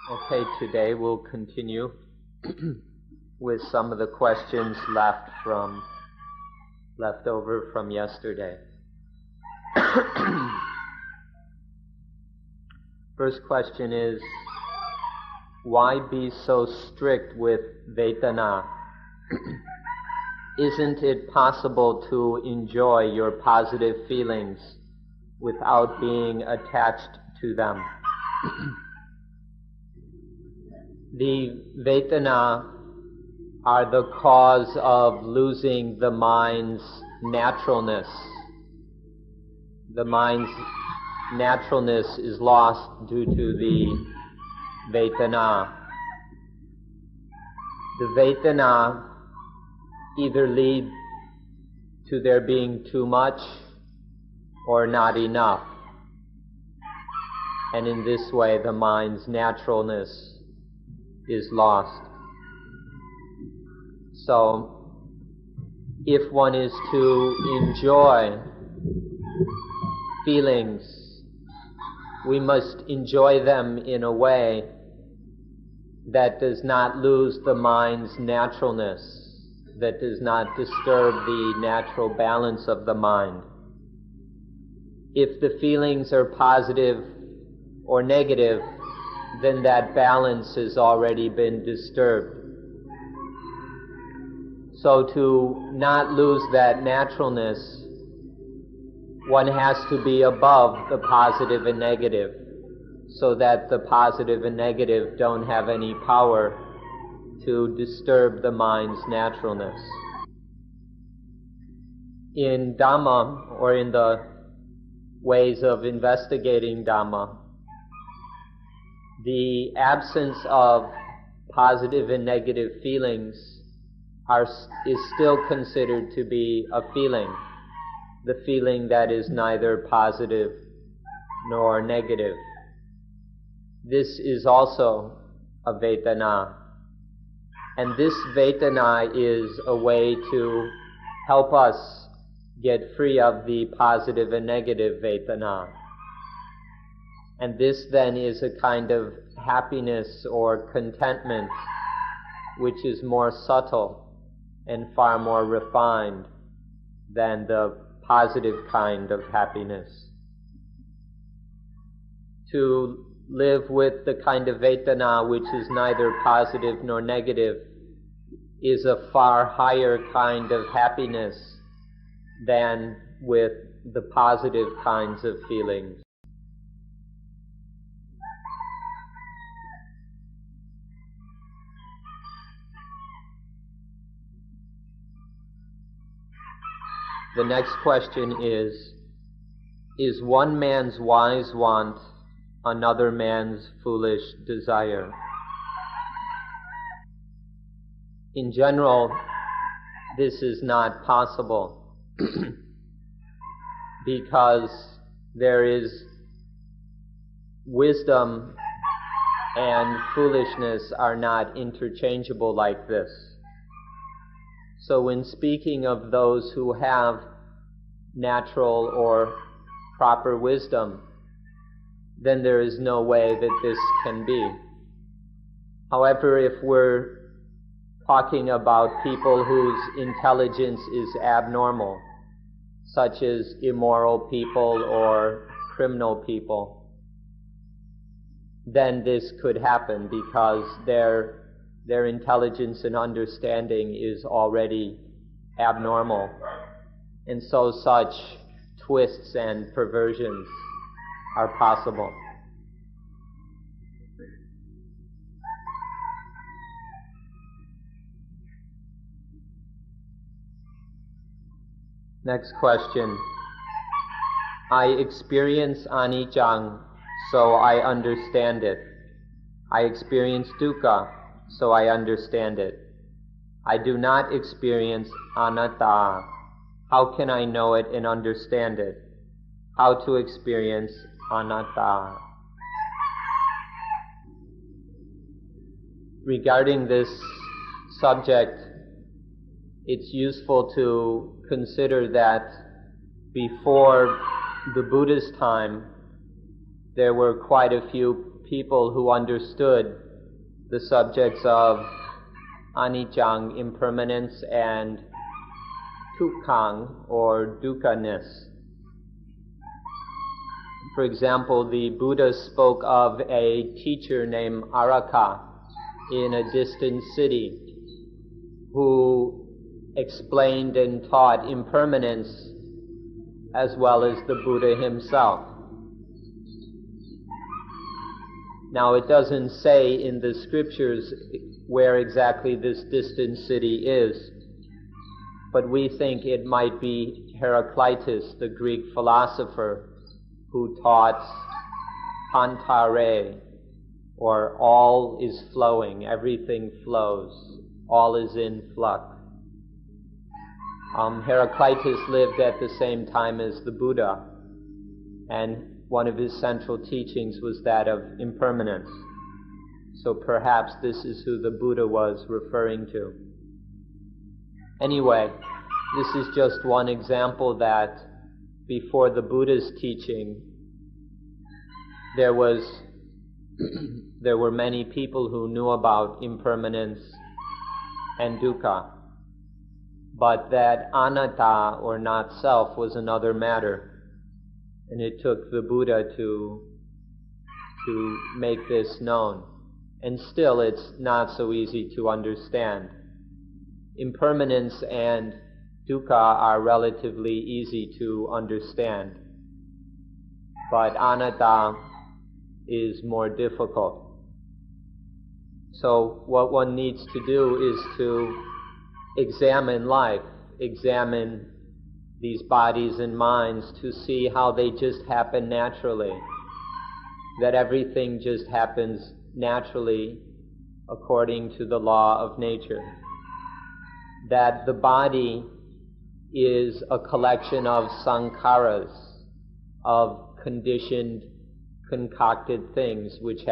Okay, today we'll continue with some of the questions left over from yesterday. First question is, why be so strict with Vedana? Isn't it possible to enjoy your positive feelings without being attached to them? The Vedana are the cause of losing the mind's naturalness. The mind's naturalness is lost due to the Vedana. The Vedana either lead to there being too much or not enough. And in this way, the mind's naturalness is lost. So, if one is to enjoy feelings, we must enjoy them in a way that does not lose the mind's naturalness, that does not disturb the natural balance of the mind. If the feelings are positive or negative, then that balance has already been disturbed. So to not lose that naturalness, one has to be above the positive and negative, so that the positive and negative don't have any power to disturb the mind's naturalness. In Dhamma, or in the ways of investigating Dhamma, the absence of positive and negative feelings is still considered to be a feeling, the feeling that is neither positive nor negative. This is also a Vedana, and this Vedana is a way to help us get free of the positive and negative Vedana. And this then is a kind of happiness or contentment which is more subtle and far more refined than the positive kind of happiness. To live with the kind of Vedana which is neither positive nor negative is a far higher kind of happiness than with the positive kinds of feelings. The next question is one man's wise want another man's foolish desire? In general, this is not possible because there is wisdom and foolishness are not interchangeable like this. So when speaking of those who have natural or proper wisdom, then there is no way that this can be. However, if we're talking about people whose intelligence is abnormal, such as immoral people or criminal people, then this could happen because their intelligence and understanding is already abnormal. And so such twists and perversions are possible. Next question. I experience anicca, so I understand it. I experience dukkha, so I understand it. I do not experience anatta. How can I know it and understand it? How to experience anatta? Regarding this subject, it's useful to consider that before the Buddha's time, there were quite a few people who understood the subjects of anicca, impermanence, and dukkha, or dukkha-ness. For example, the Buddha spoke of a teacher named Araka in a distant city who explained and taught impermanence as well as the Buddha himself. Now, it doesn't say in the scriptures where exactly this distant city is, but we think it might be Heraclitus, the Greek philosopher, who taught pantare, or all is flowing, everything flows, all is in flux. Heraclitus lived at the same time as the Buddha, and one of his central teachings was that of impermanence. So perhaps this is who the Buddha was referring to. Anyway, this is just one example that before the Buddha's teaching, there were many people who knew about impermanence and dukkha, but that anatta, or not self, was another matter, and it took the Buddha to make this known. And still, it's not so easy to understand. Impermanence and dukkha are relatively easy to understand, but anatta is more difficult. So what one needs to do is to examine life, examine these bodies and minds, to see how they just happen naturally, that everything just happens naturally according to the law of nature, that the body is a collection of sankharas, of conditioned, concocted things which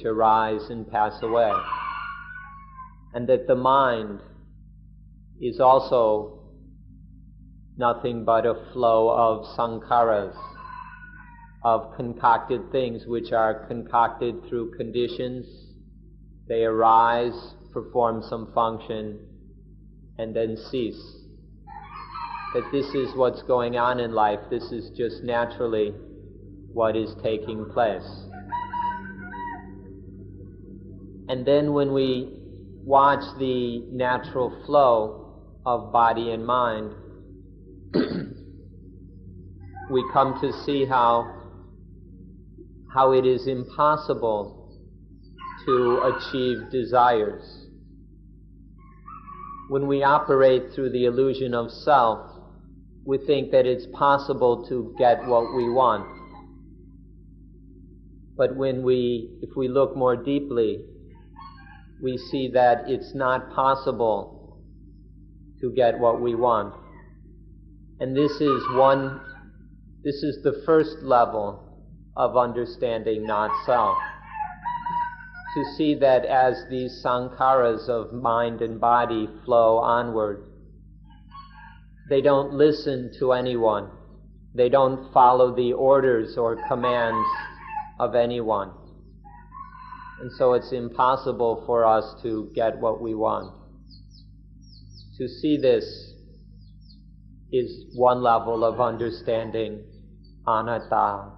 arise and pass away, and that the mind is also nothing but a flow of sankharas, of concocted things which are concocted through conditions. They arise, perform some function, and then cease. That this is what's going on in life. This is just naturally what is taking place. And then when we watch the natural flow of body and mind, we come to see how it is impossible to achieve desires. When we operate through the illusion of self, we think that it's possible to get what we want. But if we look more deeply, we see that it's not possible to get what we want. And this is the first level of understanding not self. To see that as these sankharas of mind and body flow onward, they don't listen to anyone. They don't follow the orders or commands of anyone. And so it's impossible for us to get what we want. To see this is one level of understanding anatta.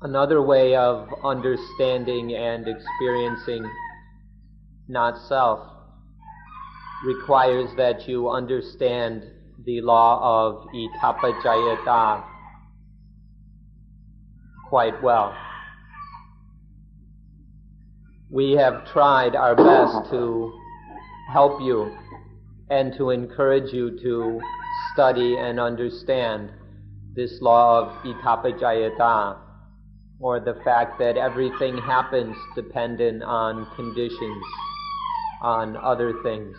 Another way of understanding and experiencing not self requires that you understand the law of itapajayata quite well. We have tried our best to help you and to encourage you to study and understand this law of itapajayata, or the fact that everything happens dependent on conditions, on other things.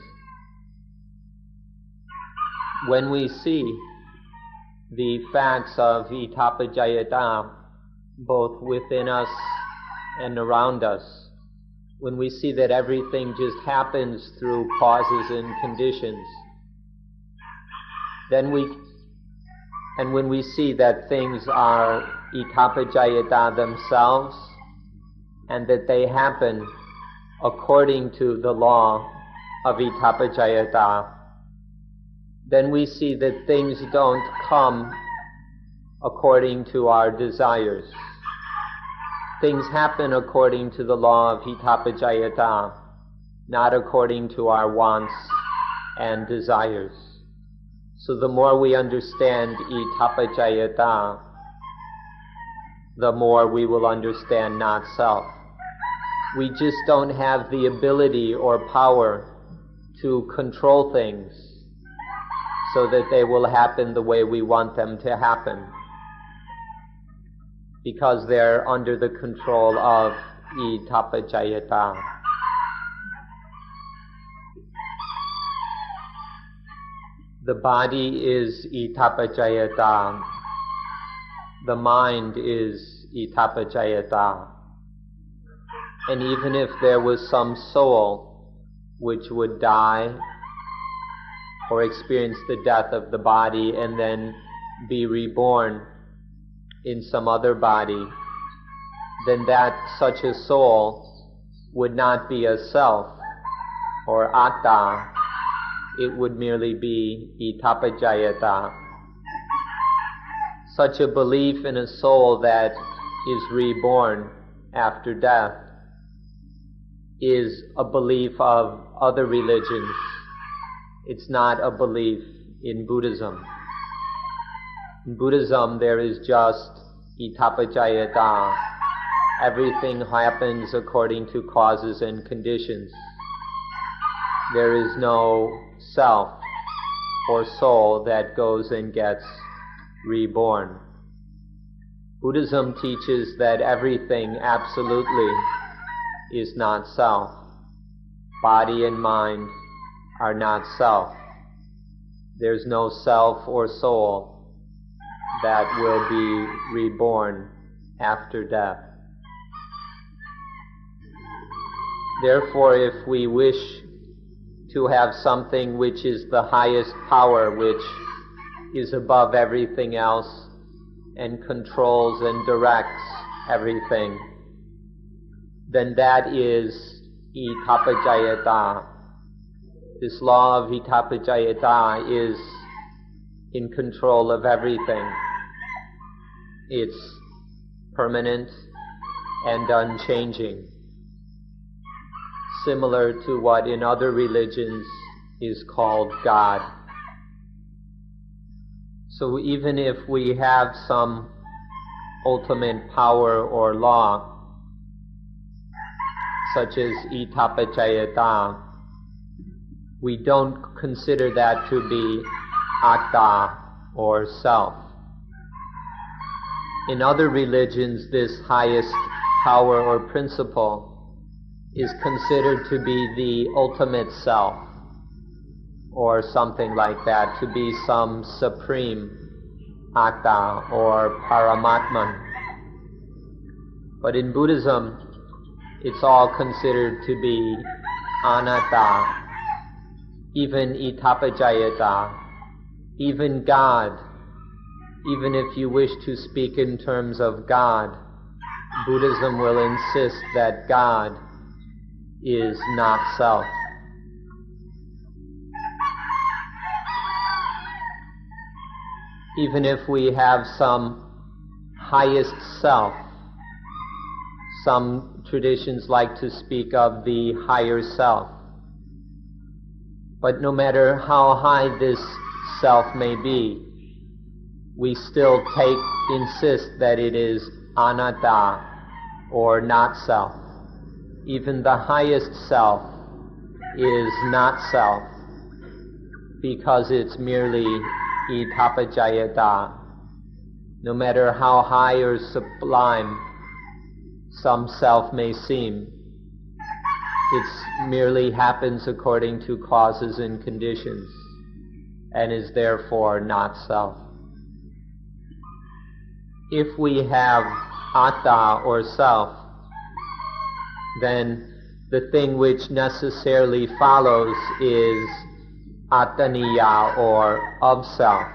When we see the facts of itapajayata both within us and around us, when we see that everything just happens through causes and conditions, when we see that things are itapajayata themselves, and that they happen according to the law of itapajayata, then we see that things don't come according to our desires. Things happen according to the law of itapajayata, not according to our wants and desires. So the more we understand itapajayata, the more we will understand not self. We just don't have the ability or power to control things so that they will happen the way we want them to happen, because they're under the control of itapajayata. The body is itapajayata. The mind is itapajayata. And even if there was some soul which would die or experience the death of the body and then be reborn in some other body, then such a soul would not be a self or atta. It would merely be itapajayata. Such a belief in a soul that is reborn after death is a belief of other religions. It's not a belief in Buddhism. In Buddhism, there is just itapajayata. Everything happens according to causes and conditions. There is no self or soul that goes and gets reborn. Buddhism teaches that everything absolutely is not self. Body and mind are not self. There's no self or soul that will be reborn after death. Therefore, if we wish to have something which is the highest power, which is above everything else and controls and directs everything, then that is itapajayata. This law of itapajayata is in control of everything. It's permanent and unchanging, similar to what in other religions is called God. So even if we have some ultimate power or law, such as itapajayata, we don't consider that to be atta or self. In other religions, this highest power or principle is considered to be the ultimate self, or something like that, to be some supreme atta or paramatman. But in Buddhism, it's all considered to be anatta, even itapajayata, even God. Even if you wish to speak in terms of God, Buddhism will insist that God is not self. Even if we have some highest self, some traditions like to speak of the higher self. But no matter how high this self may be, we still insist that it is anatta, or not self. Even the highest self is not self, because it's merely itapajayata. No matter how high or sublime some self may seem, it merely happens according to causes and conditions, and is therefore not self. If we have atta or self, then the thing which necessarily follows is attaniya, or of self.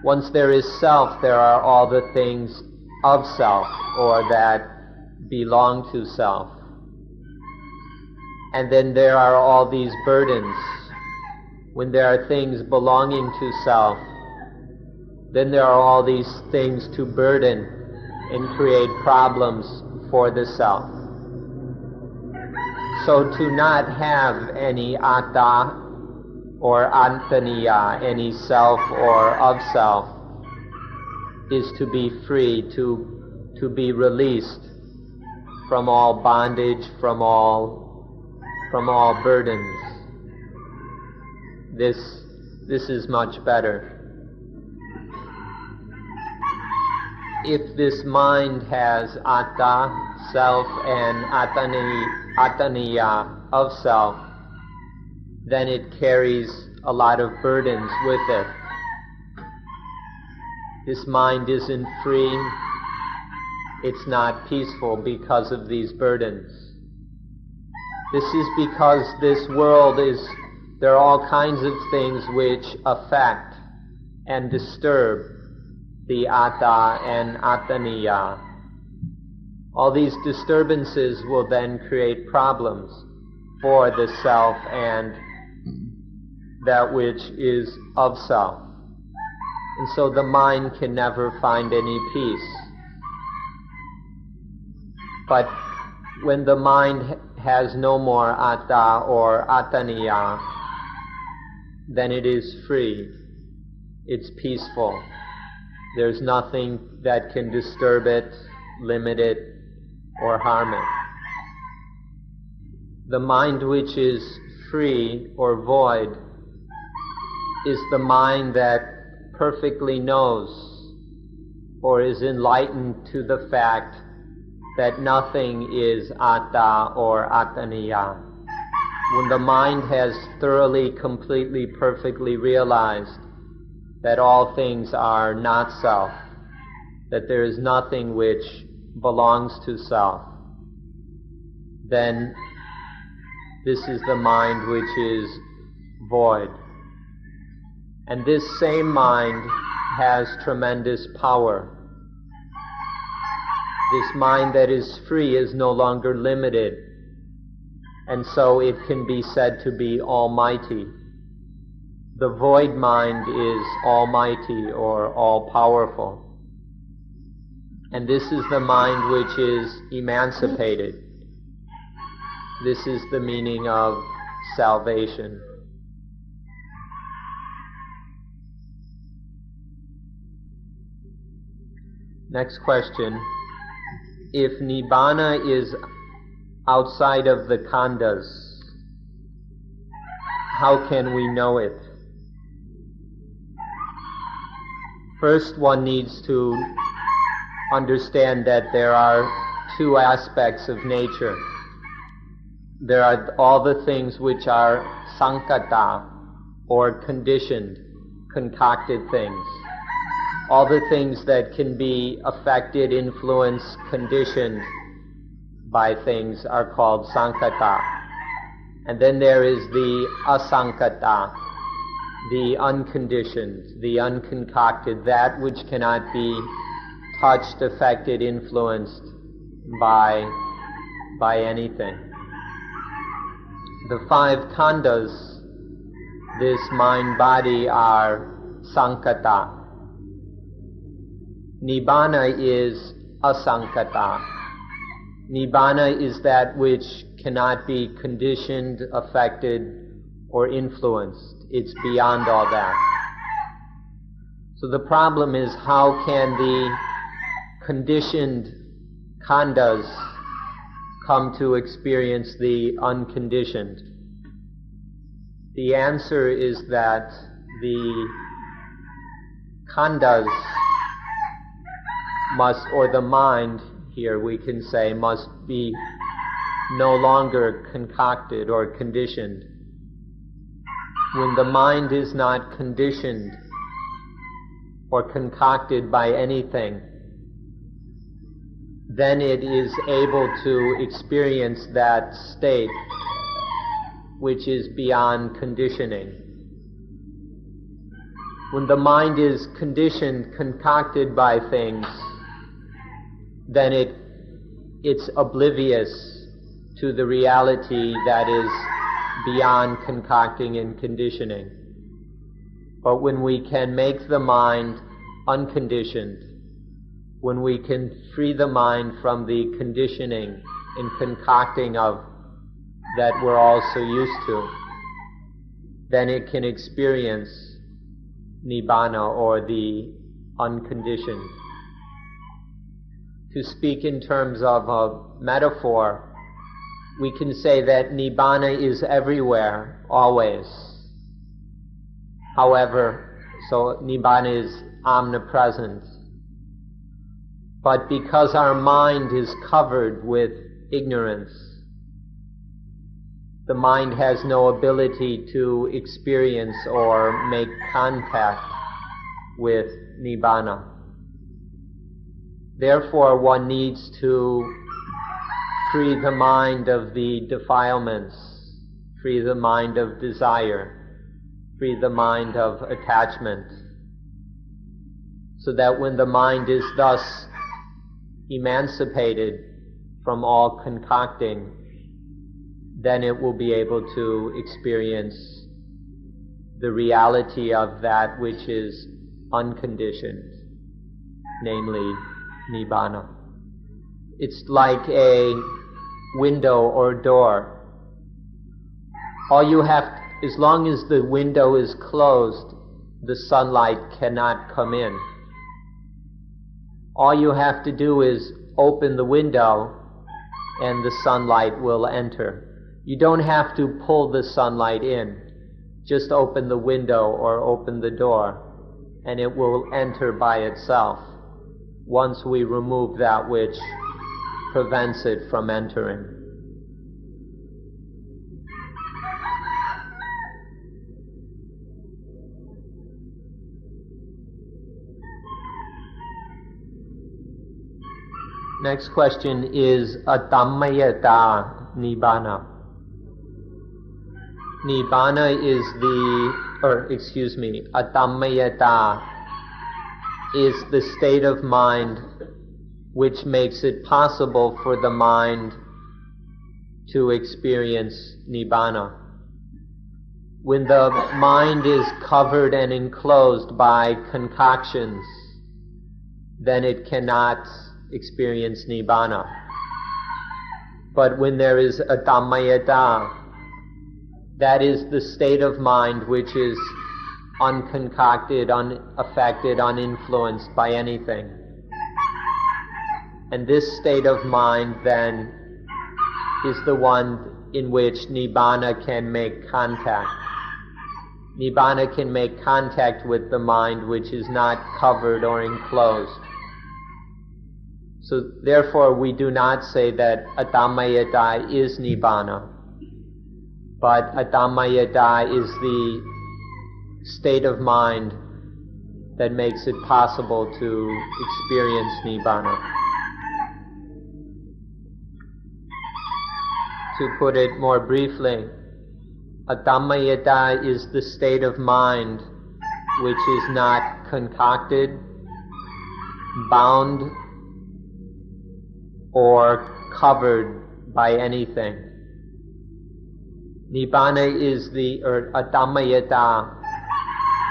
Once there is self, there are all the things of self or that belong to self. And then there are all these burdens. When there are things belonging to self, then there are all these things to burden and create problems for the self. So to not have any atta or antaniya, any self or of self, is to be free, to be released from all bondage, from all burdens. This is much better. If this mind has atta, self, and attaniya, of self, then it carries a lot of burdens with it. This mind isn't free, it's not peaceful because of these burdens. This is because this world there are all kinds of things which affect and disturb the atta and attaniya. All these disturbances will then create problems for the self and that which is of self. And so the mind can never find any peace. But when the mind has no more atta or attaniya, then it is free. It's peaceful. There's nothing that can disturb it, limit it, or harm it. The mind which is free or void is the mind that perfectly knows or is enlightened to the fact that nothing is atta or attaniya. When the mind has thoroughly, completely, perfectly realized that all things are not self, that there is nothing which belongs to self, then this is the mind which is void. And this same mind has tremendous power. This mind that is free is no longer limited, and so it can be said to be almighty. The void mind is almighty or all-powerful. And this is the mind which is emancipated. This is the meaning of salvation. Next question. If Nibbana is outside of the khandhas, how can we know it? First, one needs to understand that there are two aspects of nature. There are all the things which are sankata, or conditioned, concocted things. All the things that can be affected, influenced, conditioned by things are called sankata. And then there is the asankata, the unconditioned, the unconcocted, that which cannot be touched, affected, influenced by anything. The five khandhas, this mind, body, are sankata. Nibbana is asankata. Nibbana is that which cannot be conditioned, affected, or influenced. It's beyond all that. So the problem is, how can the conditioned khandhas come to experience the unconditioned? The answer is that the khandhas must, or the mind here we can say, must be no longer concocted or conditioned. When the mind is not conditioned or concocted by anything, then it is able to experience that state which is beyond conditioning. When the mind is conditioned, concocted by things, then it's oblivious to the reality that is beyond concocting and conditioning. But when we can make the mind unconditioned, when we can free the mind from the conditioning and concocting of that we're all so used to, then it can experience nibbana, or the unconditioned. To speak in terms of a metaphor, we can say that nibbana is everywhere, always. However, so nibbana is omnipresent. But because our mind is covered with ignorance, the mind has no ability to experience or make contact with nibbana. Therefore, one needs to free the mind of the defilements, free the mind of desire, free the mind of attachment, so that when the mind is thus emancipated from all concocting, then it will be able to experience the reality of that which is unconditioned, namely nibbana. It's like a window or door. All you have, as long as the window is closed, the sunlight cannot come in. All you have to do is open the window and the sunlight will enter. You don't have to pull the sunlight in. Just open the window or open the door and it will enter by itself once we remove that which prevents it from entering. Next question is Adhammayata Nibbana. Nibbana is Adhammayata is the state of mind which makes it possible for the mind to experience nibbana. When the mind is covered and enclosed by concoctions, then it cannot experience nibbana. But when there is Adhammayata, that is the state of mind which is unconcocted, unaffected, uninfluenced by anything. And this state of mind then is the one in which nibbana can make contact. Nibbana can make contact with the mind which is not covered or enclosed. So therefore we do not say that Adhammayata is nibbana, but Adhammayata is the state of mind that makes it possible to experience nibbana. To put it more briefly, Adhammayata is the state of mind which is not concocted, bound, or covered by anything. Nibbana is Adhammayata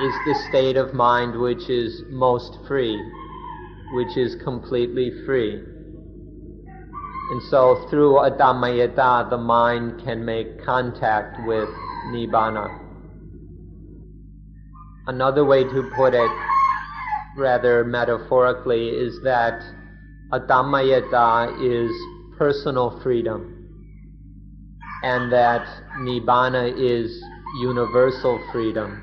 is the state of mind which is most free, which is completely free. And so through Adhammayata the mind can make contact with nibbana. Another way to put it, rather metaphorically, is that Adhammayata is personal freedom, and that nibbana is universal freedom.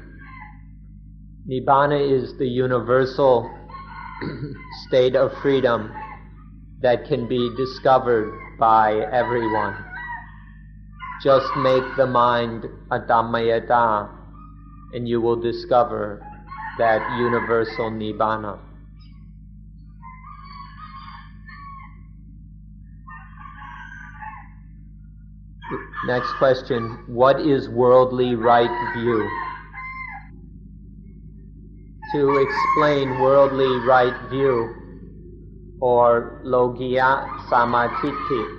Nibbana is the universal state of freedom that can be discovered by everyone. Just make the mind Adhammayata and you will discover that universal nibbana. Next question, what is worldly right view? To explain worldly right view, or logiya samatiti.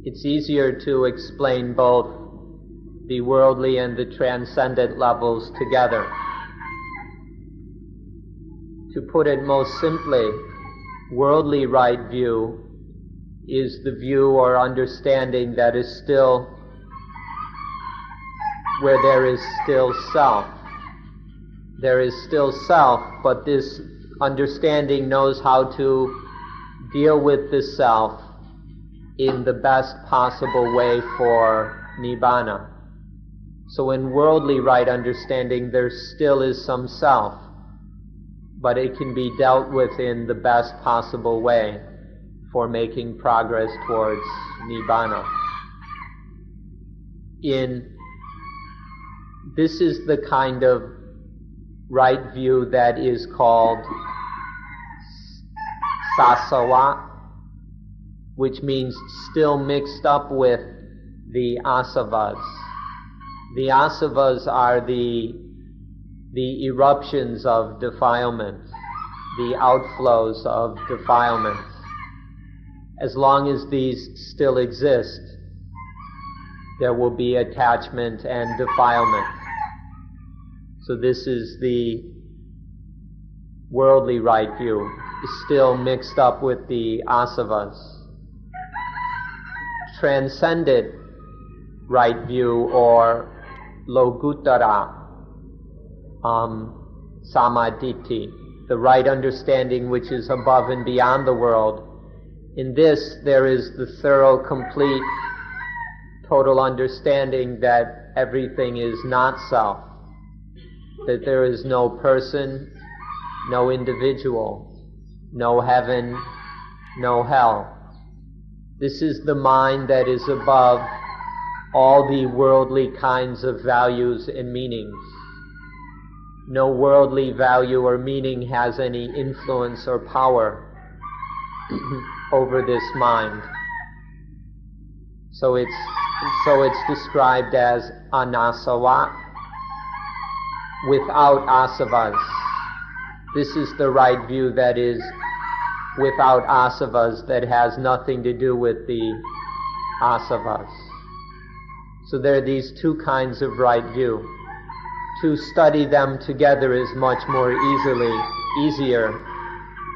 It's easier to explain both the worldly and the transcendent levels together. To put it most simply, worldly right view is the view or understanding that is still where there is still self. There is still self, but this understanding knows how to deal with the self in the best possible way for nibbana. So in worldly right understanding, there still is some self, but it can be dealt with in the best possible way for making progress towards nibbana. This is the kind of right view that is called sasava, which means still mixed up with the asavas. The asavas are the eruptions of defilement, the outflows of defilement. As long as these still exist, there will be attachment and defilement. So this is the worldly right view, is still mixed up with the asavas. Transcendent right view, or loguttara samaditi, the right understanding which is above and beyond the world. In this, there is the thorough, complete, total understanding that everything is not self, that there is no person, no individual, no heaven, no hell. This is the mind that is above all the worldly kinds of values and meanings. No worldly value or meaning has any influence or power over this mind. So it's described as anasava, without asavas. This is the right view that is without asavas, that has nothing to do with the asavas. So there are these two kinds of right view. To study them together is much more easier,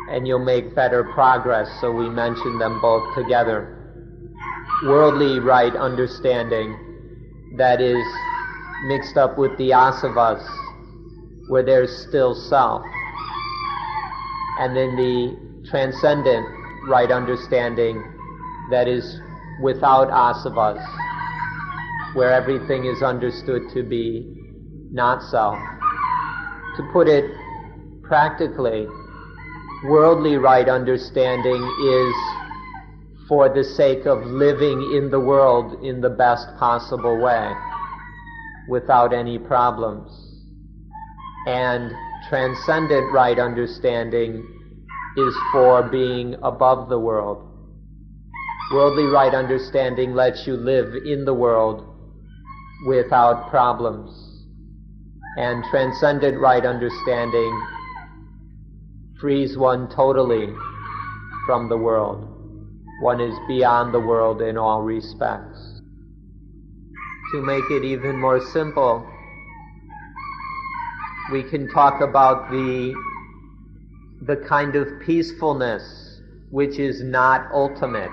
and you'll make better progress, so we mention them both together. Worldly right understanding that is mixed up with the asavas, where there's still self. And then the transcendent right understanding that is without asavas, where everything is understood to be not self. To put it practically, worldly right understanding is for the sake of living in the world in the best possible way, without any problems. And transcendent right understanding is for being above the world. Worldly right understanding lets you live in the world without problems. And transcendent right understanding frees one totally from the world. One is beyond the world in all respects. To make it even more simple, we can talk about the kind of peacefulness which is not ultimate,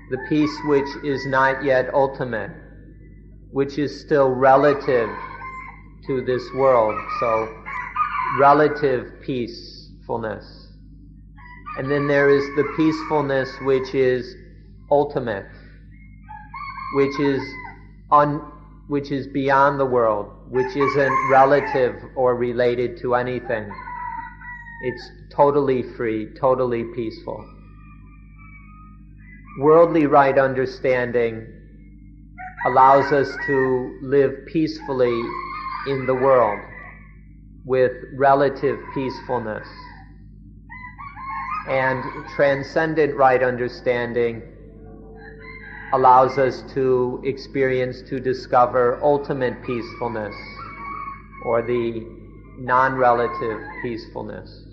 the peace which is not yet ultimate, which is still relative to this world. So, relative peacefulness. And then there is the peacefulness which is ultimate, which is beyond the world, which isn't relative or related to anything. It's totally free, totally peaceful. Worldly right understanding allows us to live peacefully in the world with relative peacefulness. And transcendent right understanding allows us to experience, to discover ultimate peacefulness, or the non-relative peacefulness.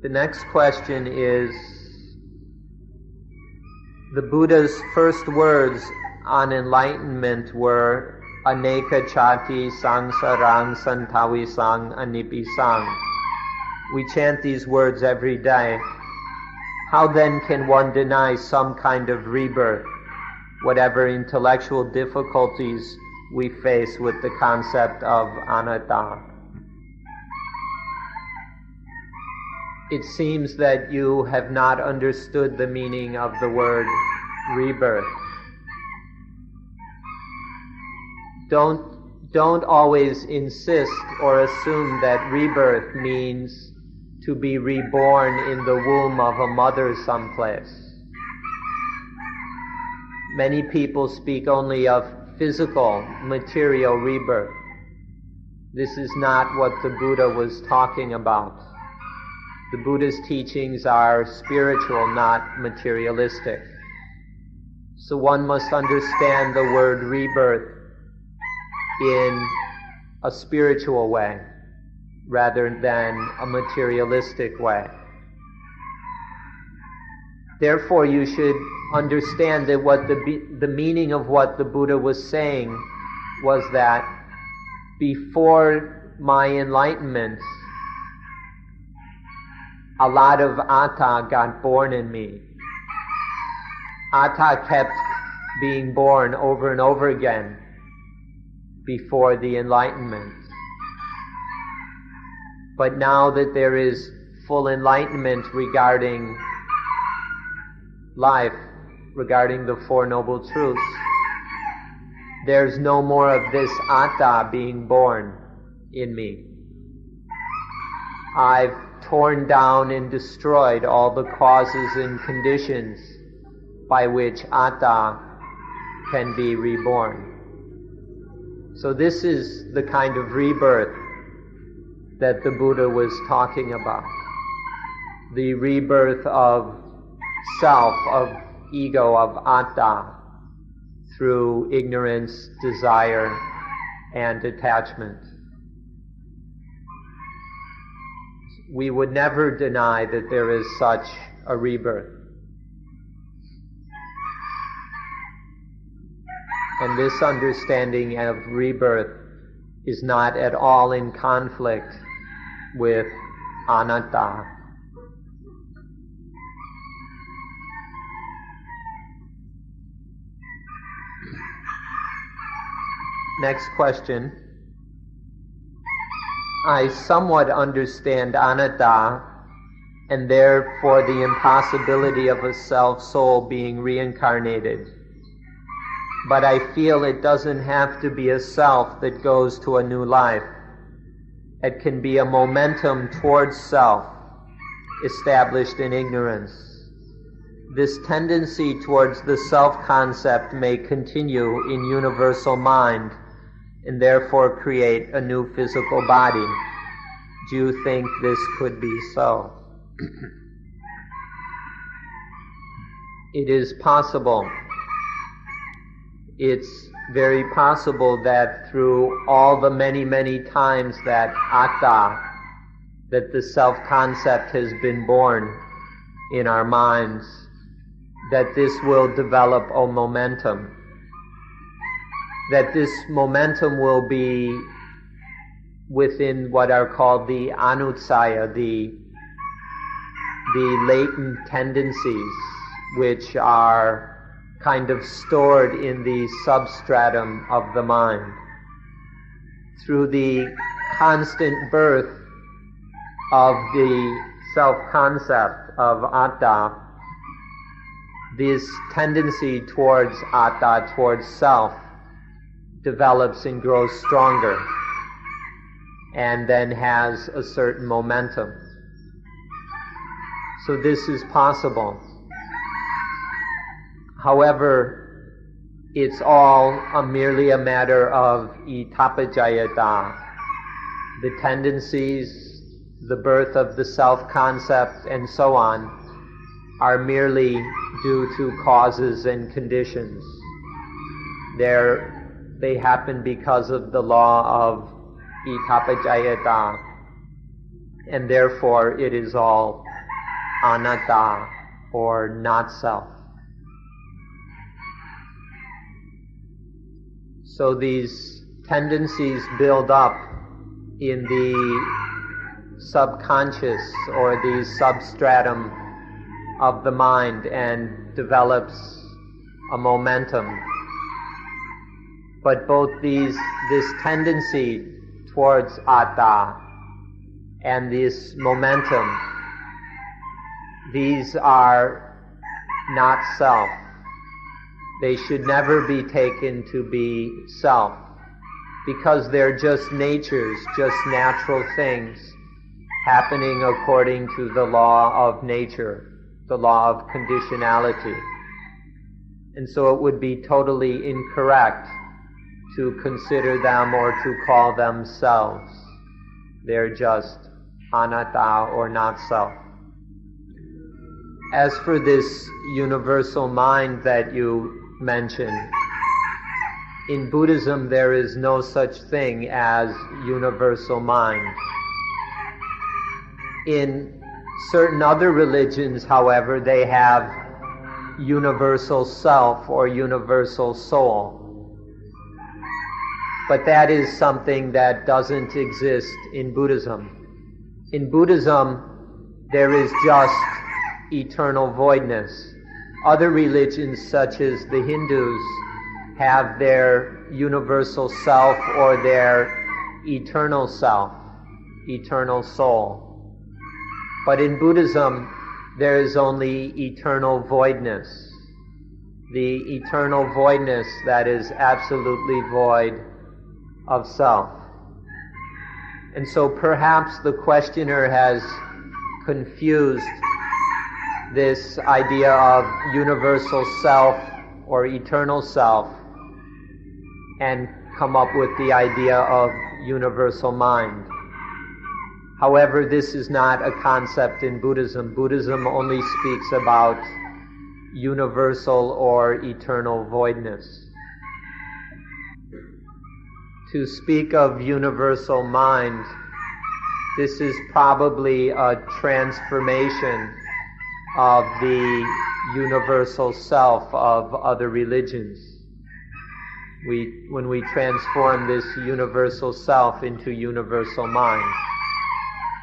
The next question is, the Buddha's first words on enlightenment were Aneka Chati Sangsarang Santavisang Anipisang. We chant these words every day. How then can one deny some kind of rebirth, whatever intellectual difficulties we face with the concept of anatta? It seems that you have not understood the meaning of the word rebirth. Don't always insist or assume that rebirth means to be reborn in the womb of a mother someplace. Many people speak only of physical, material rebirth. This is not what the Buddha was talking about. The Buddha's teachings are spiritual, not materialistic. So one must understand the word rebirth in a spiritual way rather than a materialistic way. Therefore, you should understand that what the meaning of what the Buddha was saying was that before my enlightenment, a lot of atta got born in me. Atta kept being born over and over again before the enlightenment. But now that there is full enlightenment regarding life, regarding the Four Noble Truths, there's no more of this atta being born in me. I've torn down and destroyed all the causes and conditions by which atta can be reborn. So this is the kind of rebirth that the Buddha was talking about. The rebirth of self, of ego, of atta, through ignorance, desire, and attachment. We would never deny that there is such a rebirth. And this understanding of rebirth is not at all in conflict with anatta. Next question. I somewhat understand anatta and therefore the impossibility of a self-soul being reincarnated. But I feel it doesn't have to be a self that goes to a new life. It can be a momentum towards self, established in ignorance. This tendency towards the self-concept may continue in universal mind and therefore create a new physical body. Do you think this could be so? It is possible. It's very possible that through all the many, many times that atta, that the self-concept has been born in our minds, that this will develop a momentum. That this momentum will be within what are called the anutsaya, the latent tendencies, which are kind of stored in the substratum of the mind. Through the constant birth of the self-concept of atta, this tendency towards atta, towards self, develops and grows stronger and then has a certain momentum. So this is possible. However, it's all merely a matter of itapajayata. The tendencies, the birth of the self-concept, and so on, are merely due to causes and conditions. They happen because of the law of itapajayata, and therefore it is all anatta, or not self. So these tendencies build up in the subconscious or the substratum of the mind and develops a momentum. But both this tendency towards atta and this momentum, these are not self. They should never be taken to be self, because they're just natures, just natural things happening according to the law of nature, the law of conditionality. And so it would be totally incorrect to consider them or to call them selves. They're just anatta, or not self. As for this universal mind that you mentioned, in Buddhism there is no such thing as universal mind. In certain other religions, however, they have universal self or universal soul. But that is something that doesn't exist in Buddhism. In Buddhism, there is just eternal voidness. Other religions, such as the Hindus, have their universal self or their eternal self, eternal soul. But in Buddhism, there is only eternal voidness. The eternal voidness that is absolutely void of self. And so perhaps the questioner has confused this idea of universal self or eternal self and come up with the idea of universal mind. However, this is not a concept in Buddhism. Buddhism only speaks about universal or eternal voidness. To speak of universal mind, this is probably a transformation of the universal self of other religions. When we transform this universal self into universal mind.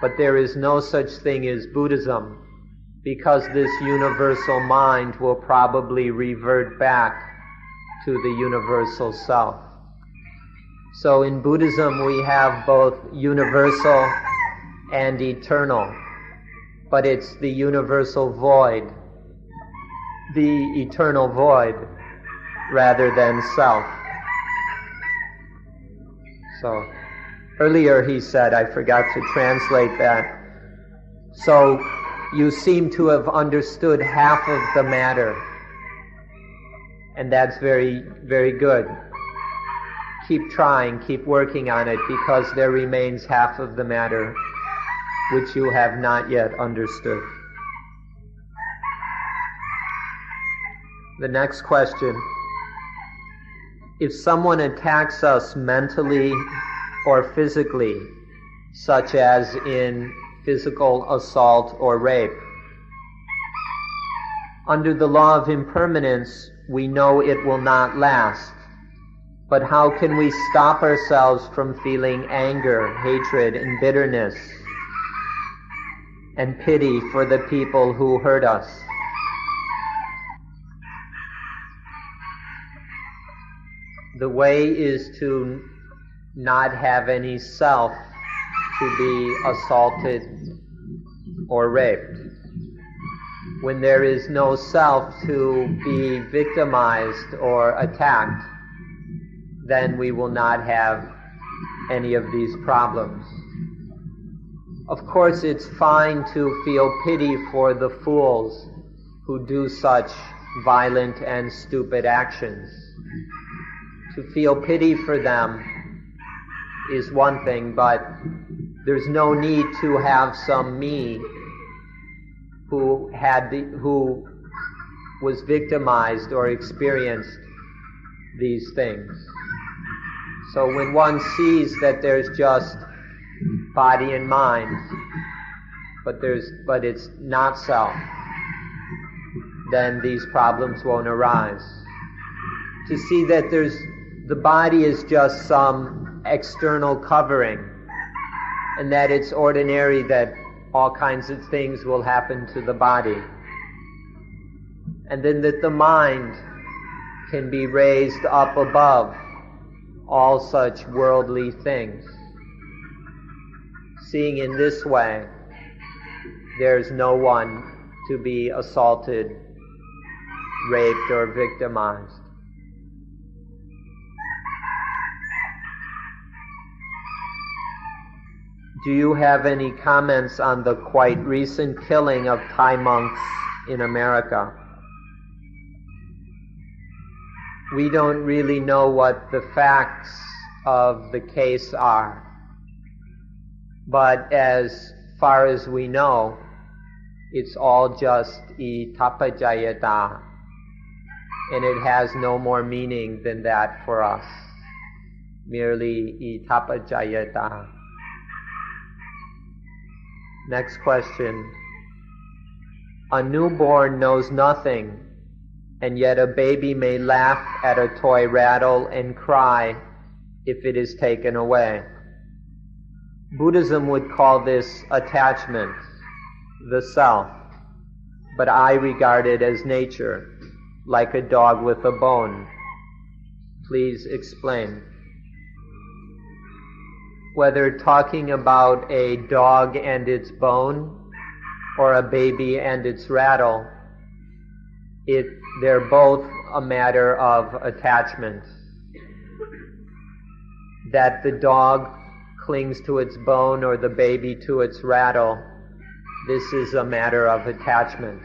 But there is no such thing as Buddhism, because this universal mind will probably revert back to the universal self. So in Buddhism we have both universal and eternal, but it's the universal void, the eternal void, rather than self. So earlier he said, I forgot to translate that, so you seem to have understood half of the matter, and that's very, very good. Keep trying, keep working on it, because there remains half of the matter which you have not yet understood. The next question. If someone attacks us mentally or physically, such as in physical assault or rape, under the law of impermanence, we know it will not last. But how can we stop ourselves from feeling anger, hatred, and bitterness, and pity for the people who hurt us? The way is to not have any self to be assaulted or raped. When there is no self to be victimized or attacked, then we will not have any of these problems. Of course, it's fine to feel pity for the fools who do such violent and stupid actions. To feel pity for them is one thing, but there's no need to have some me who was victimized or experienced these things. So when one sees that there's just body and mind, but it's not self, then these problems won't arise. To see that the body is just some external covering, and that it's ordinary that all kinds of things will happen to the body. And then that the mind can be raised up above all such worldly things. Seeing in this way, there's no one to be assaulted, raped, or victimized. Do you have any comments on the quite recent killing of Thai monks in America? We don't really know what the facts of the case are, but as far as we know, it's all just itapajayata, and it has no more meaning than that for us. Merely itapajayata. Next question. A newborn knows nothing, and yet a baby may laugh at a toy rattle and cry if it is taken away. Buddhism would call this attachment, the self, but I regard it as nature, like a dog with a bone. Please explain. Whether talking about a dog and its bone or a baby and its rattle, they're both a matter of attachment. That the dog clings to its bone or the baby to its rattle, this is a matter of attachment.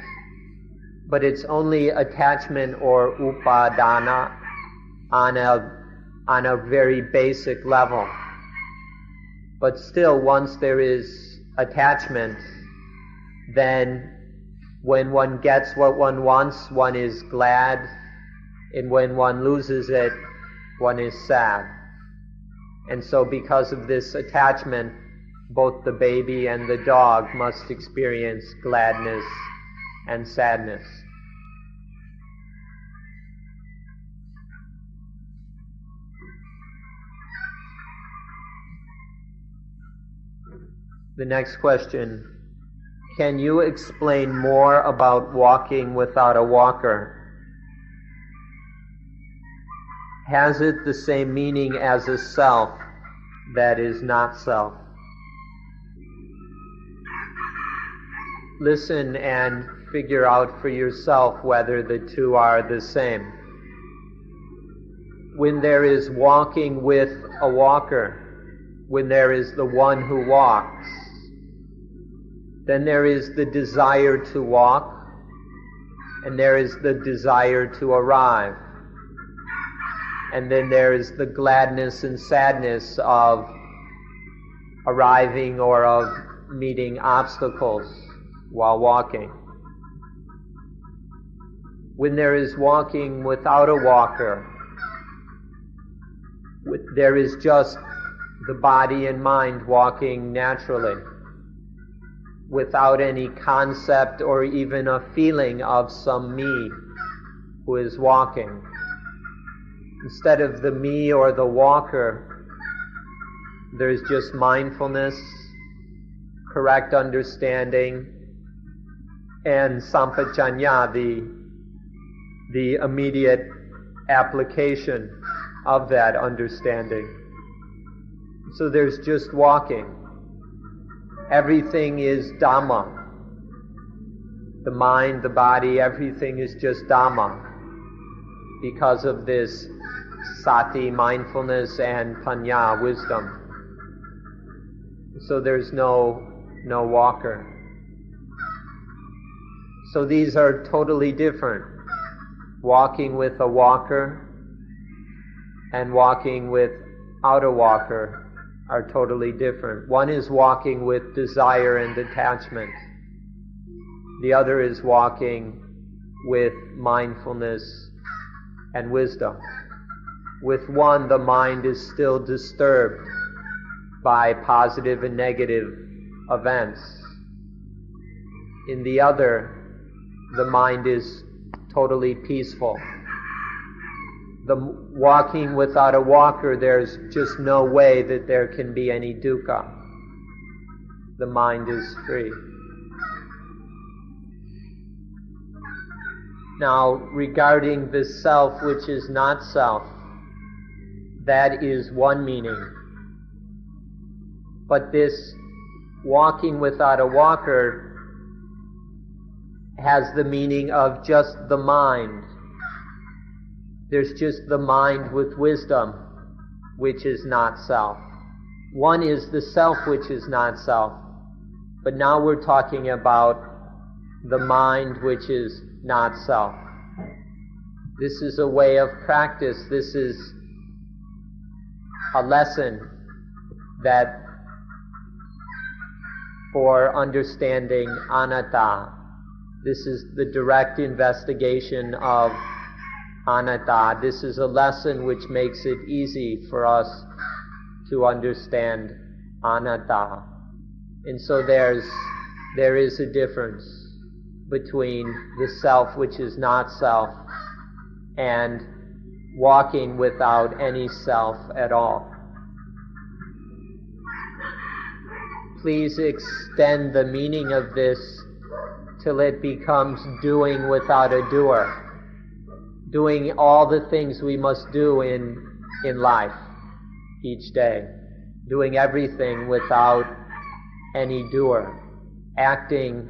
But it's only attachment or upadana on a very basic level. But still, once there is attachment, then when one gets what one wants, one is glad, and when one loses it, one is sad. And so because of this attachment, both the baby and the dog must experience gladness and sadness. The next question. Can you explain more about walking without a walker? Has it the same meaning as a self that is not self? Listen and figure out for yourself whether the two are the same. When there is walking with a walker, when there is the one who walks, then there is the desire to walk, and there is the desire to arrive. And then there is the gladness and sadness of arriving or of meeting obstacles while walking. When there is walking without a walker, there is just the body and mind walking naturally, without any concept or even a feeling of some me who is walking. Instead of the me or the walker, there's just mindfulness, correct understanding, and sampajanya, the immediate application of that understanding. So there's just walking. Everything is Dhamma. The mind, the body, everything is just Dhamma because of this sati, mindfulness, and panya, wisdom. So there's no walker. So these are totally different. Walking with a walker and walking without a walker are totally different. One is walking with desire and attachment. The other is walking with mindfulness and wisdom. With one, the mind is still disturbed by positive and negative events. In the other, the mind is totally peaceful. The walking without a walker, there's just no way that there can be any dukkha. The mind is free. Now, regarding the self which is not self, that is one meaning. But this walking without a walker has the meaning of just the mind. There's just the mind with wisdom, which is not self. One is the self which is not self. But now we're talking about the mind which is not self. This is a way of practice. This is a lesson that for understanding anatta. This is the direct investigation of anatta. This is a lesson which makes it easy for us to understand anatta. And so there is a difference between the self which is not self and walking without any self at all. Please extend the meaning of this till it becomes doing without a doer. Doing all the things we must do in life each day. Doing everything without any doer. Acting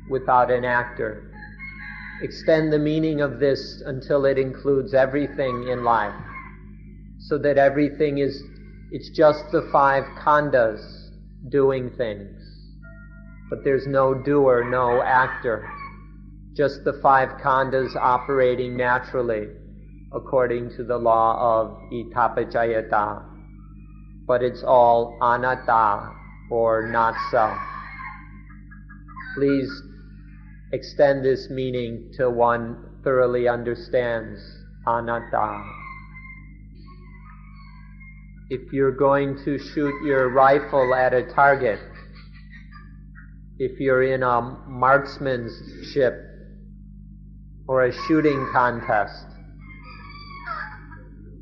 without an actor. Extend the meaning of this until it includes everything in life. So that everything it's just the 5 khandhas doing things. But there's no doer, no actor. Just the 5 khandhas operating naturally according to the law of itapajayata. But it's all anatta, or not self. Please extend this meaning till one thoroughly understands anatta. If you're going to shoot your rifle at a target, if you're in a marksmanship or a shooting contest,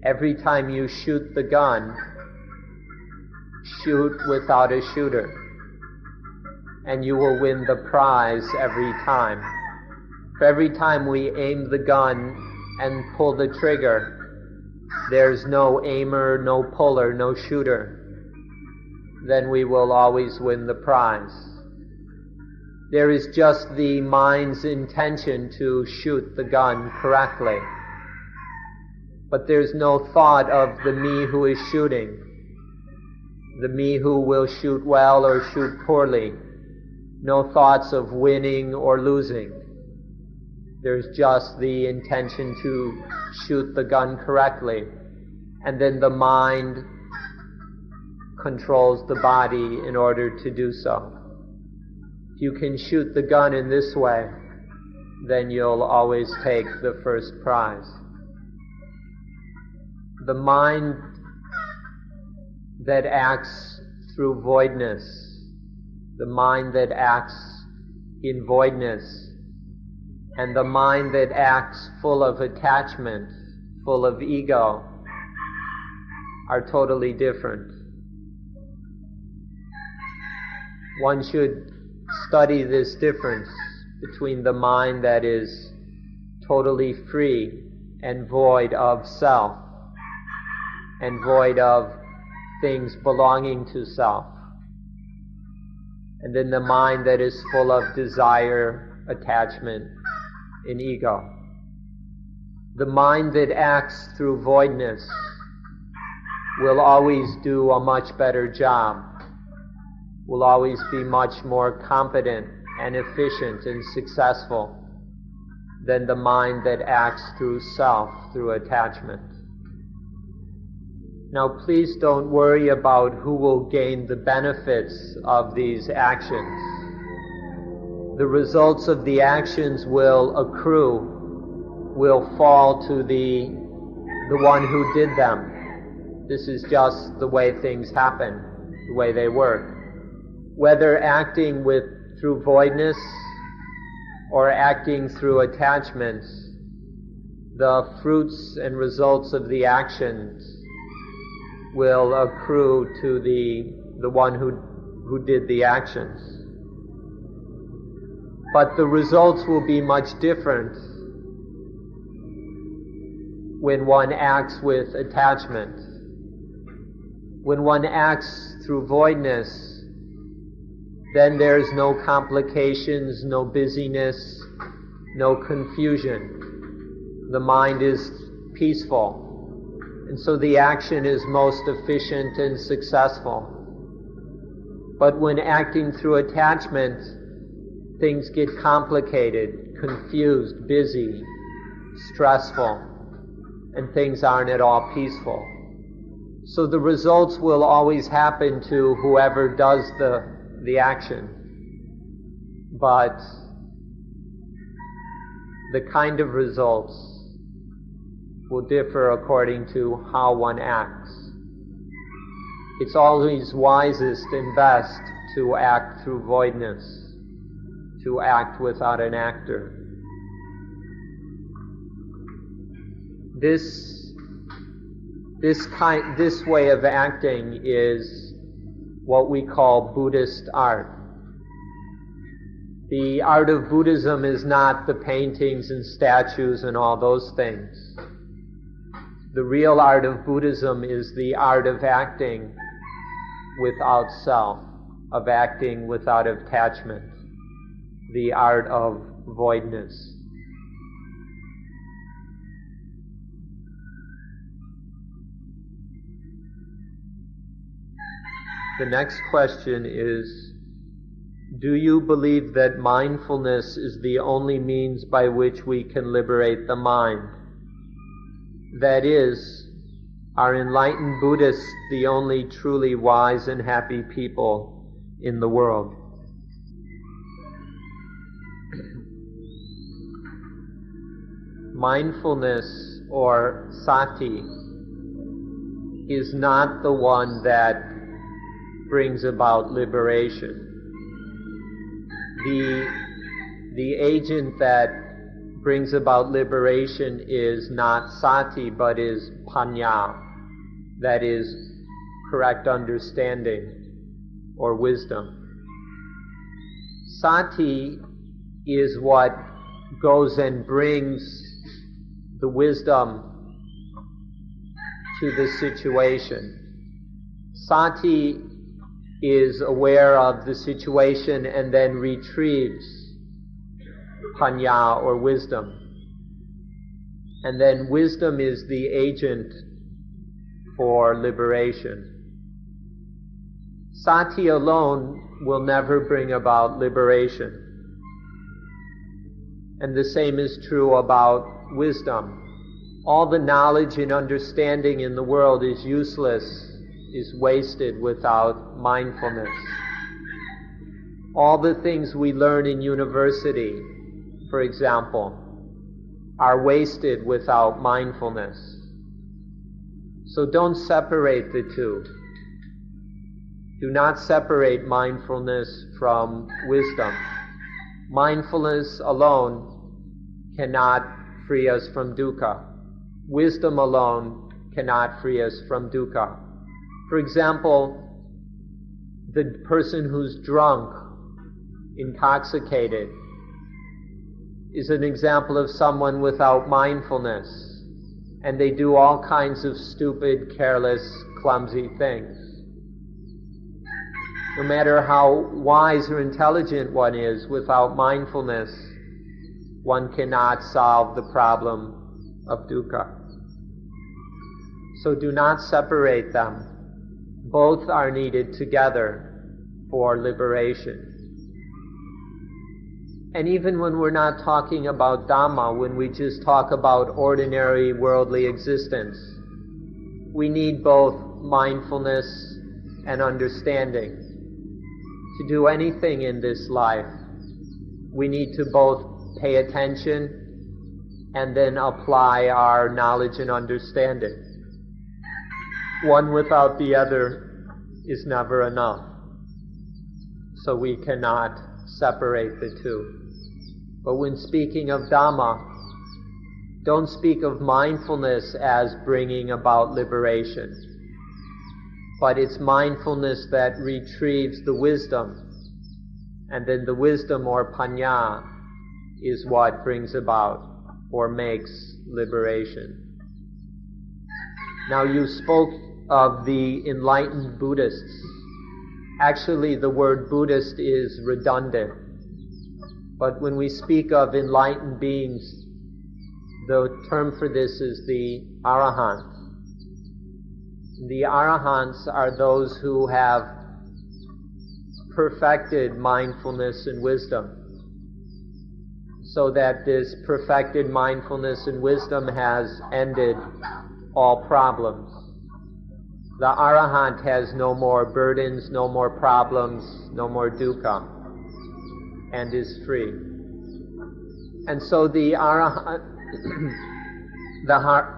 every time you shoot the gun, shoot without a shooter, and you will win the prize every time. For every time we aim the gun and pull the trigger, there's no aimer, no puller, no shooter, then we will always win the prize. There is just the mind's intention to shoot the gun correctly. But there's no thought of the me who is shooting, the me who will shoot well or shoot poorly. No thoughts of winning or losing. There's just the intention to shoot the gun correctly. And then the mind controls the body in order to do so. If you can shoot the gun in this way, then you'll always take the first prize. The mind that acts through voidness, the mind that acts in voidness, and the mind that acts full of attachment, full of ego, are totally different. One should study this difference between the mind that is totally free and void of self, and void of things belonging to self, and then the mind that is full of desire, attachment, and ego. The mind that acts through voidness will always do a much better job, will always be much more competent and efficient and successful than the mind that acts through self, through attachment. Now please don't worry about who will gain the benefits of these actions. The results of the actions will accrue, will fall to the one who did them. This is just the way things happen, the way they work. Whether acting through voidness or acting through attachments, the fruits and results of the actions will accrue to the one who did the actions. But the results will be much different when one acts with attachment. When one acts through voidness, then there's no complications, no busyness, no confusion. The mind is peaceful, and so the action is most efficient and successful. But when acting through attachment, things get complicated, confused, busy, stressful, and things aren't at all peaceful. So the results will always happen to whoever does the action. But the kind of results will differ according to how one acts. It's always wisest and best to act through voidness, to act without an actor. This way of acting is what we call Buddhist art. The art of Buddhism is not the paintings and statues and all those things. The real art of Buddhism is the art of acting without self, of acting without attachment, the art of voidness. The next question is, do you believe that mindfulness is the only means by which we can liberate the mind? That is, are enlightened Buddhists the only truly wise and happy people in the world? Mindfulness, or sati, is not the one that brings about liberation. The agent that brings about liberation is not sati, but is panya, that is correct understanding or wisdom. Sati is what goes and brings the wisdom to the situation. Sati is aware of the situation and then retrieves panya or wisdom. And then wisdom is the agent for liberation. Sati alone will never bring about liberation. And the same is true about wisdom. All the knowledge and understanding in the world is useless, is wasted without mindfulness. All the things we learn in university, for example, are wasted without mindfulness. So don't separate the two. Do not separate mindfulness from wisdom. Mindfulness alone cannot free us from dukkha. Wisdom alone cannot free us from dukkha. For example, the person who's drunk, intoxicated, is an example of someone without mindfulness, and they do all kinds of stupid, careless, clumsy things. No matter how wise or intelligent one is, without mindfulness, one cannot solve the problem of dukkha. So do not separate them. Both are needed together for liberation. And even when we're not talking about Dhamma, when we just talk about ordinary worldly existence, we need both mindfulness and understanding. To do anything in this life, we need to both pay attention and then apply our knowledge and understanding. One without the other is never enough. So we cannot separate the two. But when speaking of Dhamma, don't speak of mindfulness as bringing about liberation. But it's mindfulness that retrieves the wisdom, and then the wisdom or panya is what brings about or makes liberation. Now you spoke of the enlightened Buddhists. Actually, the word Buddhist is redundant. But when we speak of enlightened beings, the term for this is the Arahant. The Arahants are those who have perfected mindfulness and wisdom, so that this perfected mindfulness and wisdom has ended all problems. The Arahant has no more burdens, no more problems, no more dukkha, and is free. And so the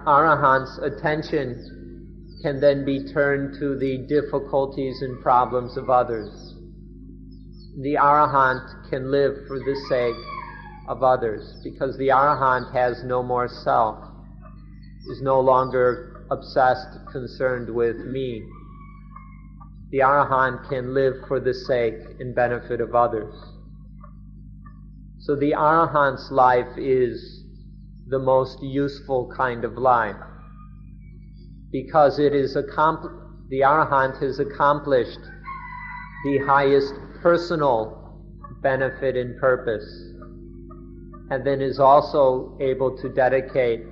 Arahant's attention can then be turned to the difficulties and problems of others. The Arahant can live for the sake of others, because the Arahant has no more self, is no longer obsessed, concerned with me. The Arahant can live for the sake and benefit of others. So the Arahant's life is the most useful kind of life, because it is the Arahant has accomplished the highest personal benefit and purpose, and then is also able to dedicate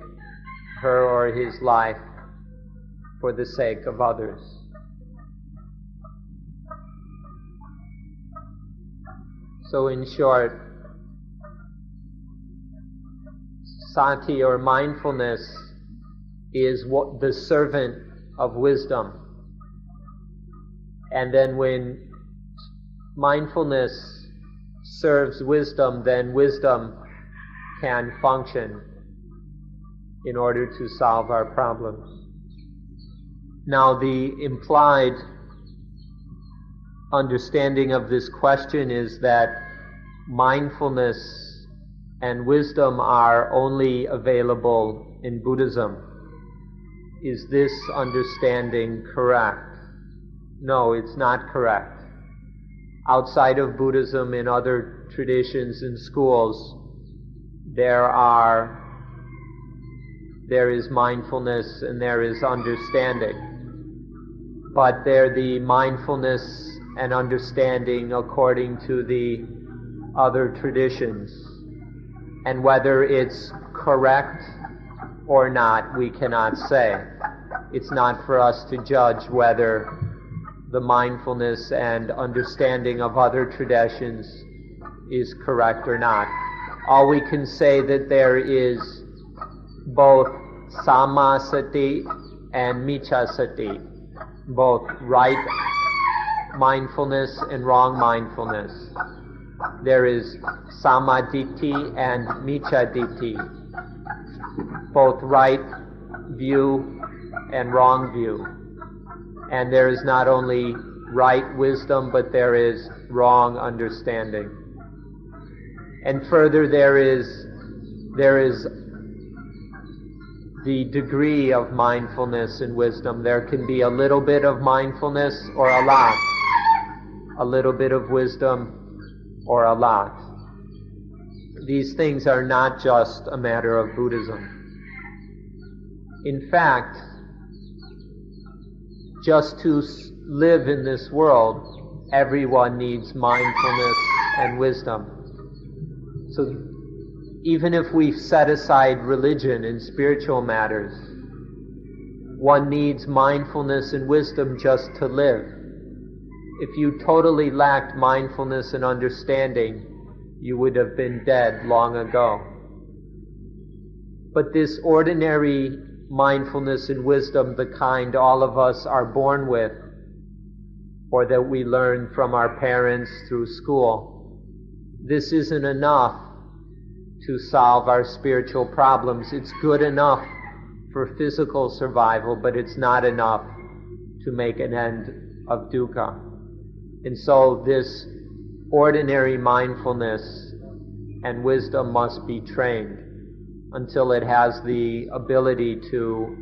her or his life for the sake of others. So in short, sati or mindfulness is the servant of wisdom. And then when mindfulness serves wisdom, then wisdom can function in order to solve our problems. Now, the implied understanding of this question is that mindfulness and wisdom are only available in Buddhism. Is this understanding correct? No, it's not correct. Outside of Buddhism, in other traditions and schools, there is mindfulness and there is understanding. But they're the mindfulness and understanding according to the other traditions. And whether it's correct or not, we cannot say. It's not for us to judge whether the mindfulness and understanding of other traditions is correct or not. All we can say that there is both samma sati and miccha sati, both right mindfulness and wrong mindfulness. There is samma ditthi and miccha ditthi, both right view and wrong view. And there is not only right wisdom, but there is wrong understanding. And further, there is the degree of mindfulness and wisdom. There can be a little bit of mindfulness or a lot, a little bit of wisdom or a lot. These things are not just a matter of Buddhism. In fact, just to live in this world, everyone needs mindfulness and wisdom. So even if we set aside religion and spiritual matters, one needs mindfulness and wisdom just to live. If you totally lacked mindfulness and understanding, you would have been dead long ago. But this ordinary mindfulness and wisdom, the kind all of us are born with, or that we learn from our parents through school, this isn't enough to solve our spiritual problems. It's good enough for physical survival, but it's not enough to make an end of dukkha. And so this ordinary mindfulness and wisdom must be trained until it has the ability to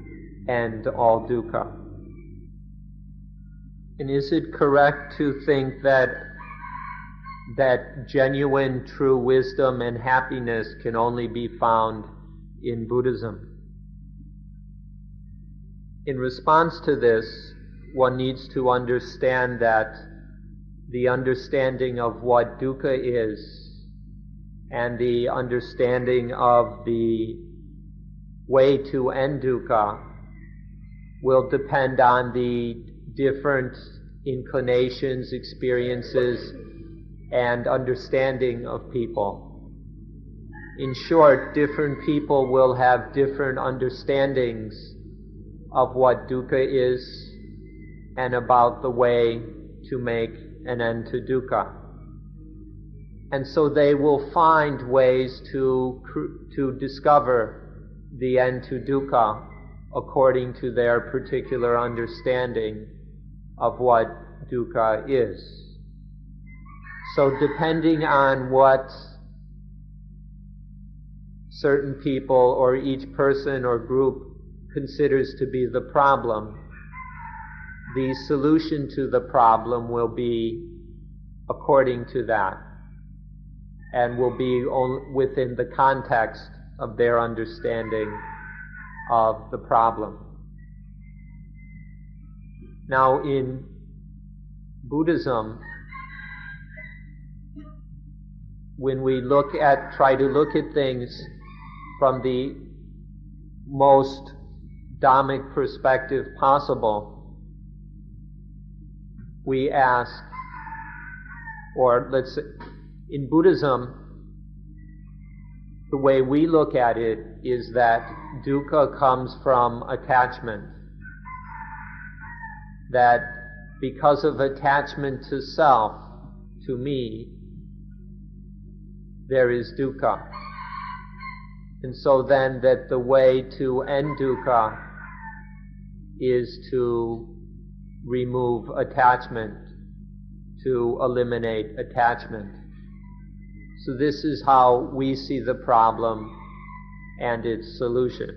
end all dukkha. And is it correct to think that genuine true wisdom and happiness can only be found in Buddhism? In response to this, one needs to understand that the understanding of what dukkha is and the understanding of the way to end dukkha will depend on the different inclinations, experiences, and understanding of people. In short, different people will have different understandings of what dukkha is and about the way to make an end to dukkha. And so they will find ways to discover the end to dukkha according to their particular understanding of what dukkha is. So depending on what certain people or each person or group considers to be the problem, the solution to the problem will be according to that, and will be within the context of their understanding of the problem. Now, in Buddhism, when we try to look at things from the most Dhammic perspective possible, we ask, or let's say, in Buddhism, the way we look at it is that dukkha comes from attachment. That because of attachment to self, to me, there is dukkha. And so then that the way to end dukkha is to remove attachment, to eliminate attachment. So this is how we see the problem and its solution.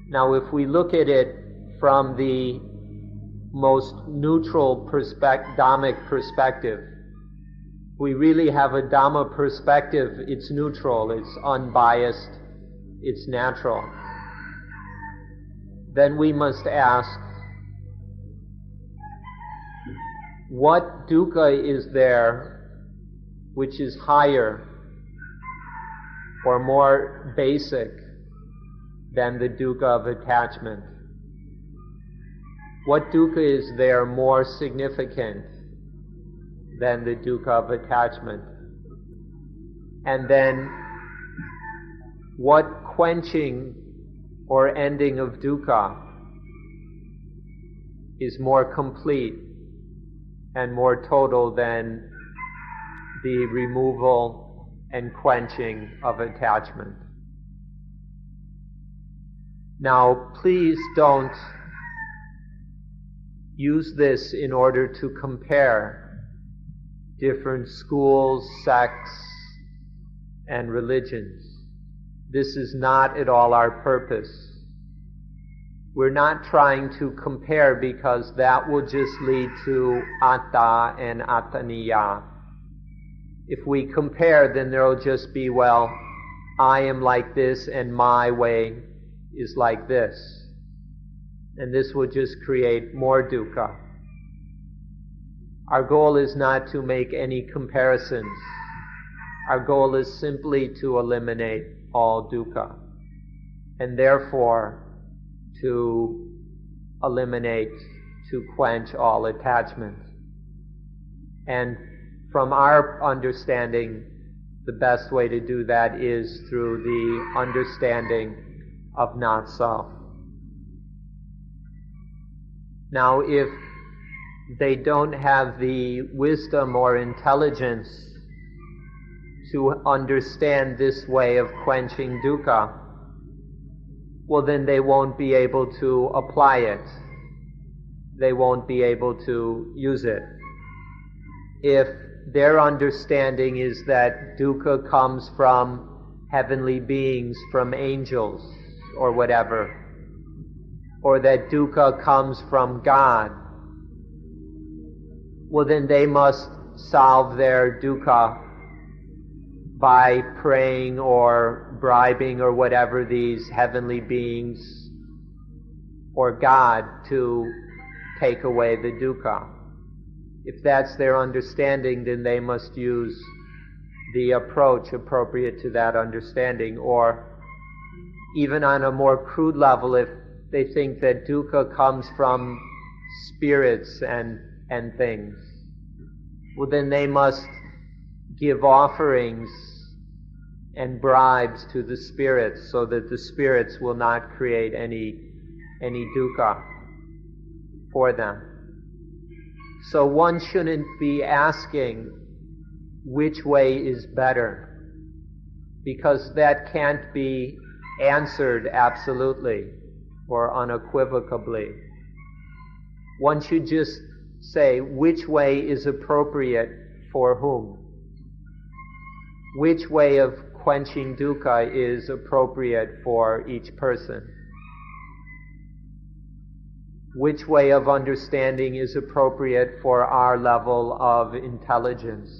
Now, if we look at it from the most neutral Dhammic perspective, we really have a Dhamma perspective. It's neutral, it's unbiased, it's natural. Then we must ask, what dukkha is there which is higher or more basic than the dukkha of attachment? What dukkha is there more significant than the dukkha of attachment? And then, what quenching or ending of dukkha is more complete and more total than the removal and quenching of attachment? Now, please don't use this in order to compare different schools, sects, and religions. This is not at all our purpose. We're not trying to compare, because that will just lead to atta and attaniya. If we compare, then there will just be, well, I am like this and my way is like this. And this will just create more dukkha. Our goal is not to make any comparisons. Our goal is simply to eliminate all dukkha, and therefore to eliminate, to quench all attachment. And from our understanding, the best way to do that is through the understanding of not self. Now, if they don't have the wisdom or intelligence to understand this way of quenching dukkha, well, then they won't be able to apply it. They won't be able to use it. If their understanding is that dukkha comes from heavenly beings, from angels or whatever, or that dukkha comes from God, well then they must solve their dukkha by praying or bribing or whatever these heavenly beings or God to take away the dukkha. If that's their understanding, then they must use the approach appropriate to that understanding. Or even on a more crude level, if they think that dukkha comes from spirits and things, well then they must give offerings and bribes to the spirits so that the spirits will not create any dukkha for them. So one shouldn't be asking which way is better, because that can't be answered absolutely or unequivocally. One should just say which way is appropriate for whom. Which way of quenching dukkha is appropriate for each person. Which way of understanding is appropriate for our level of intelligence,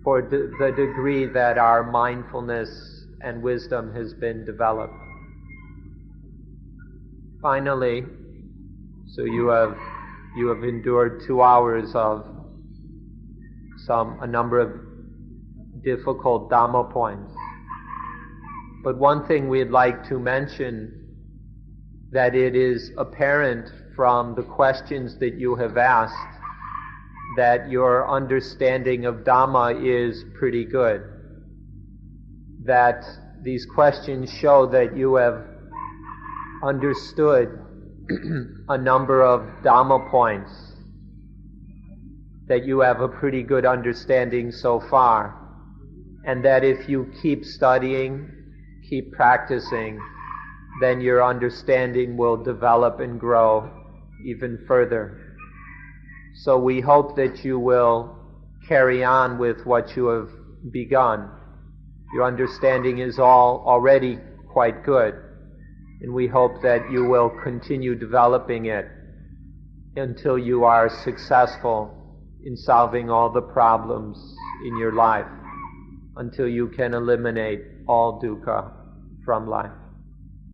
for the degree that our mindfulness and wisdom has been developed. Finally, so you have endured 2 hours of a number of difficult Dhamma points. But one thing we'd like to mention, that it is apparent from the questions that you have asked that your understanding of Dhamma is pretty good. That these questions show that you have understood a number of Dhamma points, that you have a pretty good understanding so far, and that if you keep studying, keep practicing, then your understanding will develop and grow even further. So we hope that you will carry on with what you have begun. Your understanding is already quite good, and we hope that you will continue developing it until you are successful in solving all the problems in your life, until you can eliminate all dukkha from life.